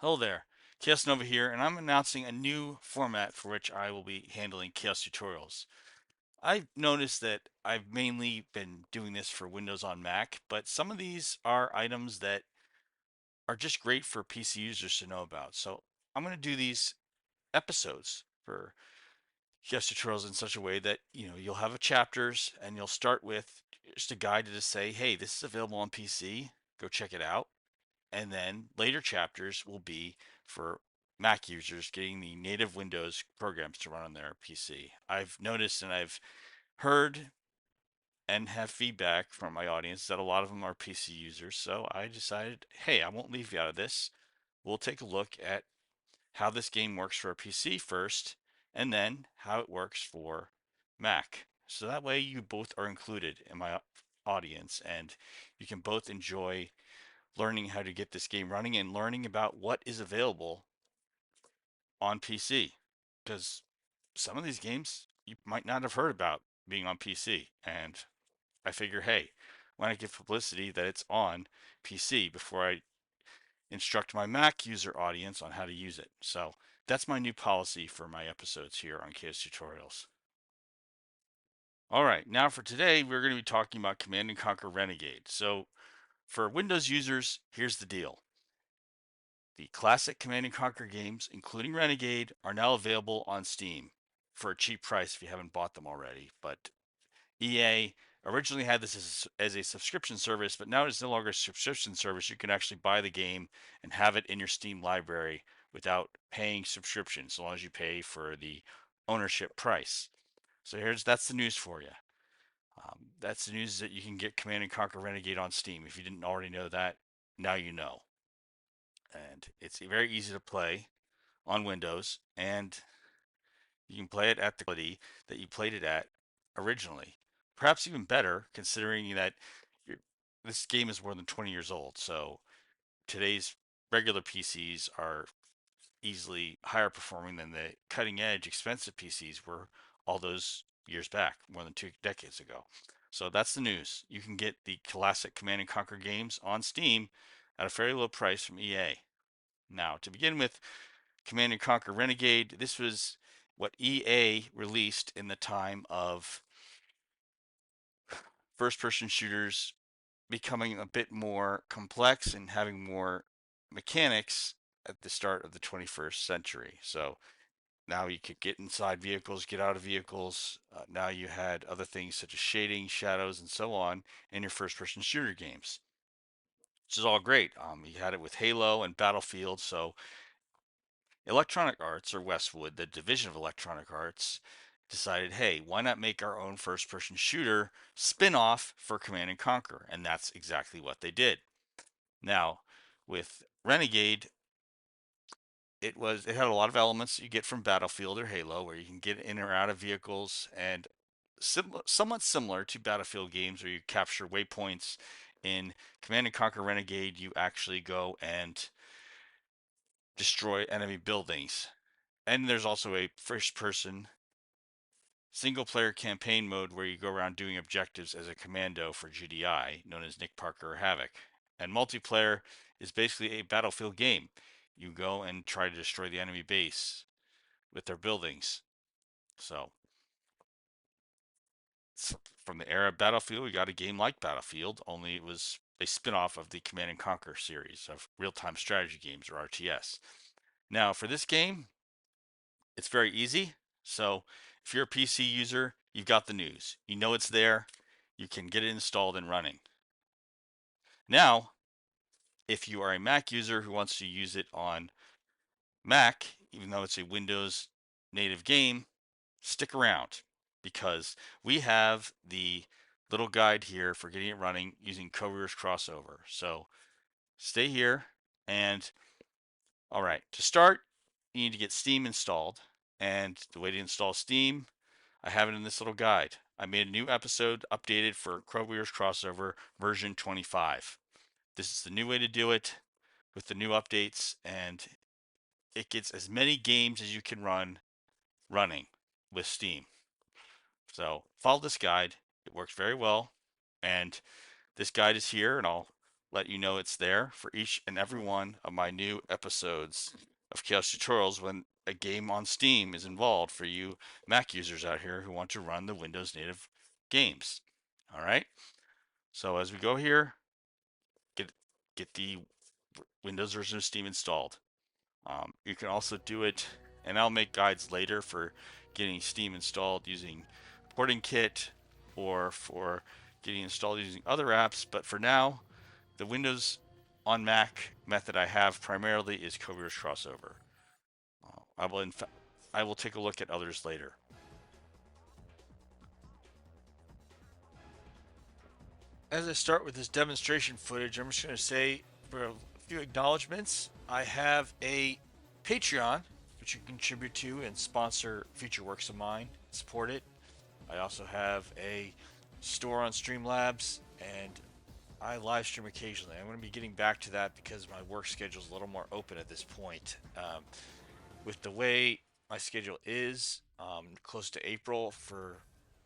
Hello there, Kaos Nova here, and I'm announcing a new format for which I will be handling Chaos tutorials. I've noticed that I've mainly been doing this for Windows on Mac, but some of these are items that are just great for PC users to know about. So I'm going to do these episodes for Chaos tutorials in such a way that you'll have a chapters and you'll start with just a guide to just say, hey, this is available on PC. Go check it out. And then later chapters will be for Mac users getting the native Windows programs to run on their PC. I've noticed and I've heard and have feedback from my audience that a lot of them are PC users. So I decided, hey, I won't leave you out of this. We'll take a look at how this game works for a PC first, and then how it works for Mac. So that way you both are included in my audience and you can both enjoy learning how to get this game running and learning about what is available on PC. Because some of these games you might not have heard about being on PC. And I figure, hey, why not give publicity that it's on PC before I instruct my Mac user audience on how to use it? So that's my new policy for my episodes here on Chaos Tutorials. All right, now for today, we're going to be talking about Command and Conquer Renegade. So for Windows users, here's the deal. The classic Command & Conquer games, including Renegade, are now available on Steam for a cheap price if you haven't bought them already. But EA originally had this as a subscription service, but now it's no longer a subscription service. You can actually buy the game and have it in your Steam library without paying subscription, so long as you pay for the ownership price. So that's the news for you. That's the news that you can get Command & Conquer Renegade on Steam. If you didn't already know that, now you know. And it's very easy to play on Windows, and you can play it at the quality that you played it at originally. Perhaps even better, considering that this game is more than 20 years old. So today's regular PCs are easily higher performing than the cutting edge, expensive PCs were all those years back, more than 2 decades ago. So that's the news. You can get the classic Command and Conquer games on Steam at a fairly low price from EA. Now, to begin with, Command and Conquer Renegade. This was what EA released in the time of first person shooters becoming a bit more complex and having more mechanics at the start of the 21st century. So now you could get inside vehicles, get out of vehicles. Now you had other things such as shading, shadows, and so on in your first person shooter games, which is all great. You had it with Halo and Battlefield. So Electronic Arts, or Westwood, the division of Electronic Arts, decided, hey, why not make our own first person shooter spin off for Command and Conquer? And that's exactly what they did. Now, with Renegade, it had a lot of elements that you get from Battlefield or Halo, where you can get in or out of vehicles, and somewhat similar to Battlefield games where you capture waypoints. In Command and Conquer Renegade, you actually go and destroy enemy buildings. And there's also a first person single player campaign mode where you go around doing objectives as a commando for GDI, known as Nick Parker or Havoc. And multiplayer is basically a Battlefield game. You go and try to destroy the enemy base with their buildings. So, from the era of Battlefield, we got a game like Battlefield, only it was a spin off of the Command and Conquer series of real time strategy games, or RTS. Now, for this game, it's very easy. So if you're a PC user, you've got the news. You know it's there. You can get it installed and running. Now, if you are a Mac user who wants to use it on Mac, even though it's a Windows native game, stick around because we have the little guide here for getting it running using Codeweavers Crossover. So stay here. And all right, to start, you need to get Steam installed. And the way to install Steam, I have it in this little guide. I made a new episode updated for Codeweavers Crossover version 25. This is the new way to do it with the new updates, and it gets as many games as you can run running with Steam. So follow this guide. It works very well. And this guide is here, and I'll let you know it's there for each and every one of my new episodes of Chaos Tutorials when a game on Steam is involved for you Mac users out here who want to run the Windows native games. All right. So as we go here, get get the Windows version of Steam installed. You can also do it, and I'll make guides later for getting Steam installed using Porting Kit or for getting installed using other apps. But for now, the Windows on Mac method I have primarily is Codeweavers Crossover. I will take a look at others later. As I start with this demonstration footage, I'm just going to say for a few acknowledgments. I have a Patreon, which you can contribute to and sponsor future works of mine, support it. I also have a store on Streamlabs, and I live stream occasionally. I'm going to be getting back to that because my work schedule is a little more open at this point. With the way my schedule is, close to April, for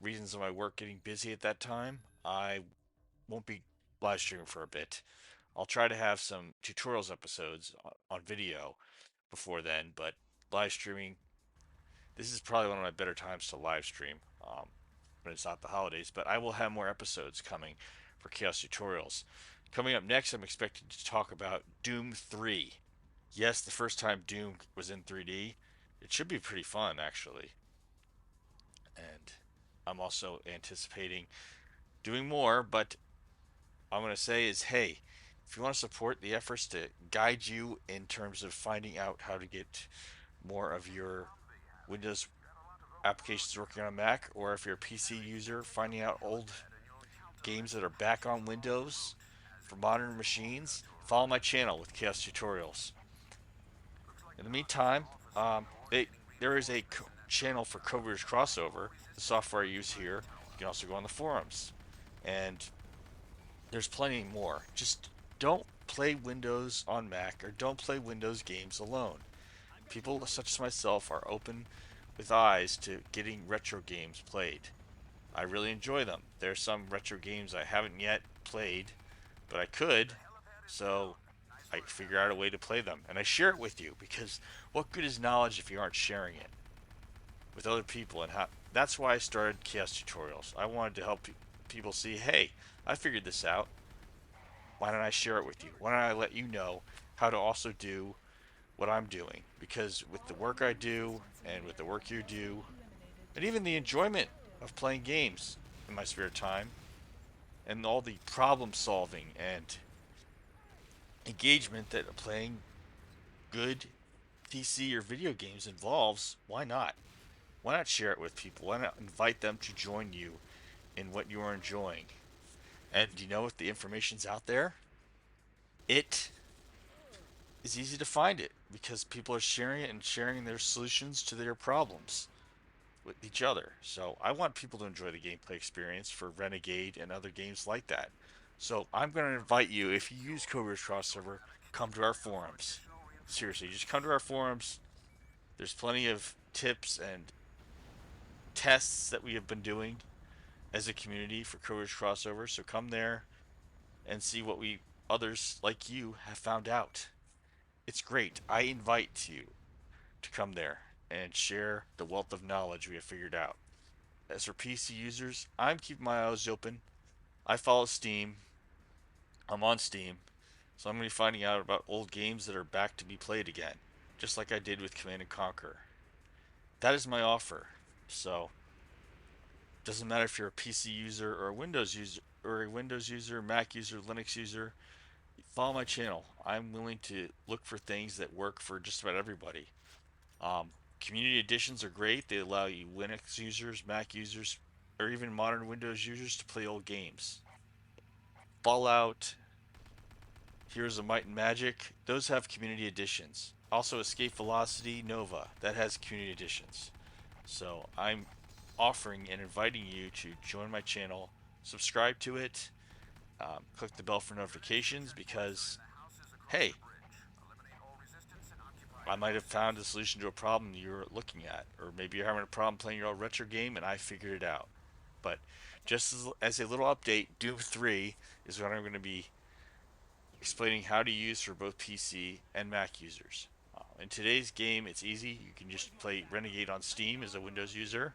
reasons of my work getting busy at that time, I won't be live streaming for a bit. I'll try to have some tutorials episodes on video before then, but live streaming, this is probably one of my better times to live stream when it's not the holidays, but I will have more episodes coming for Chaos Tutorials. Coming up next, I'm expected to talk about Doom 3. Yes, the first time Doom was in 3D. It should be pretty fun, actually. And I'm also anticipating doing more, but I'm going to say is, hey, if you want to support the efforts to guide you in terms of finding out how to get more of your Windows applications working on Mac, or if you're a PC user, finding out old games that are back on Windows for modern machines, follow my channel with Chaos Tutorials. In the meantime, there is a channel for Codeweavers Crossover, the software I use here. You can also go on the forums. And there's plenty more. Just don't play Windows on Mac or don't play Windows games alone. People such as myself are open with eyes to getting retro games played. I really enjoy them. There's some retro games I haven't yet played, but I could, so I figure out a way to play them. And I share it with you because what good is knowledge if you aren't sharing it with other people? And how, that's why I started Chaos Tutorials. I wanted to help people see, hey, I figured this out. Why don't I share it with you? Why don't I let you know how to also do what I'm doing? Because with the work I do and with the work you do, and even the enjoyment of playing games in my spare time, and all the problem solving and engagement that playing good PC or video games involves, why not? Why not share it with people? Why not invite them to join you in what you are enjoying? And you know, if the information's out there, it is easy to find it because people are sharing it and sharing their solutions to their problems with each other. So I want people to enjoy the gameplay experience for Renegade and other games like that. So I'm going to invite you, if you use Codeweavers Crossover, come to our forums. Seriously, just come to our forums. There's plenty of tips and tests that we have been doing as a community for Codeweavers Crossover. So come there and see what we others like you have found out. It's great. I invite you to come there and share the wealth of knowledge we have figured out. As for PC users, I'm keeping my eyes open. I follow Steam. I'm on Steam. So I'm going to be finding out about old games that are back to be played again, just like I did with Command and Conquer. That is my offer. So it doesn't matter if you're a PC user or a Windows user, Mac user, Linux user. Follow my channel. I'm willing to look for things that work for just about everybody. Community editions are great. They allow you Linux users, Mac users, or even modern Windows users to play old games. Fallout, Heroes of Might and Magic, those have community editions. Also, Escape Velocity Nova, that has community editions. So I'm offering and inviting you to join my channel, subscribe to it, click the bell for notifications because, hey, I might have found a solution to a problem you're looking at, or maybe you're having a problem playing your old retro game and I figured it out. But just as a little update, Doom 3 is what I'm going to be explaining how to use for both PC and Mac users. In today's game, it's easy. You can just play Renegade on Steam as a Windows user.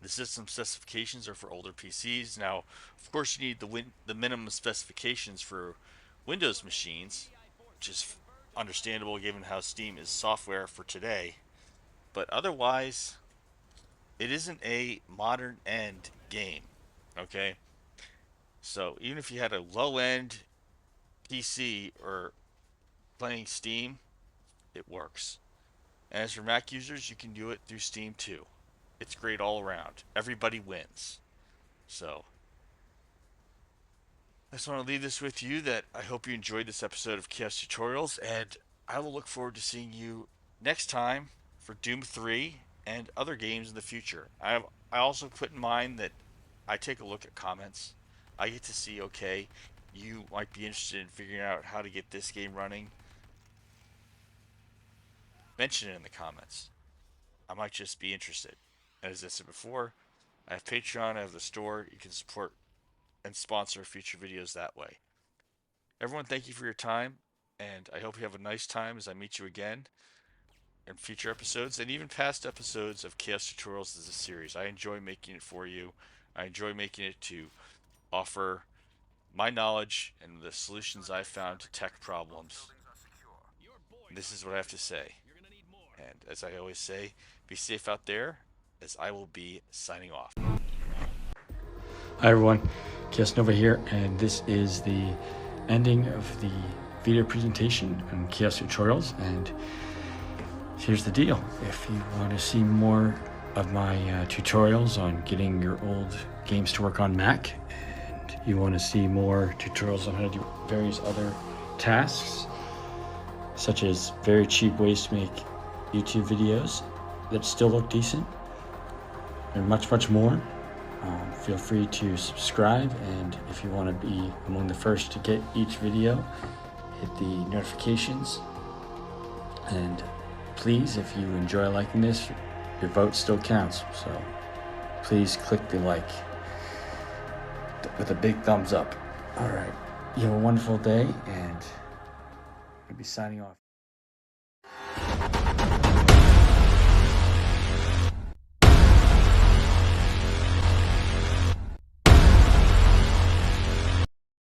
The system specifications are for older PCs. Now, of course, you need the minimum specifications for Windows machines, which is understandable given how Steam is software for today. But otherwise, it isn't a modern end game. Okay? So even if you had a low end PC or playing Steam, it works. And as for Mac users, you can do it through Steam too. It's great all around. Everybody wins. So I just want to leave this with you that I hope you enjoyed this episode of Chaos Tutorials, and I will look forward to seeing you next time for Doom 3 and other games in the future. I also put in mind that I take a look at comments. I get to see, okay, you might be interested in figuring out how to get this game running. Mention it in the comments. I might just be interested. As I said before, I have Patreon, I have the store. You can support and sponsor future videos that way. Everyone, thank you for your time, and I hope you have a nice time as I meet you again in future episodes and even past episodes of Chaos Tutorials as a series. I enjoy making it for you. I enjoy making it to offer my knowledge and the solutions I've found to tech problems. This is what I have to say. And as I always say, be safe out there, as I will be signing off. Hi everyone, Kaos Nova here, and this is the ending of the video presentation on Chaos Tutorials. And here's the deal: if you want to see more of my tutorials on getting your old games to work on Mac, and you want to see more tutorials on how to do various other tasks, such as very cheap ways to make YouTube videos that still look decent, and much more, feel free to subscribe. And if you want to be among the first to get each video, hit the notifications. And please, if you enjoy liking this, your vote still counts, so please click the like with a big thumbs up. All right, you have a wonderful day, and I'll be signing off.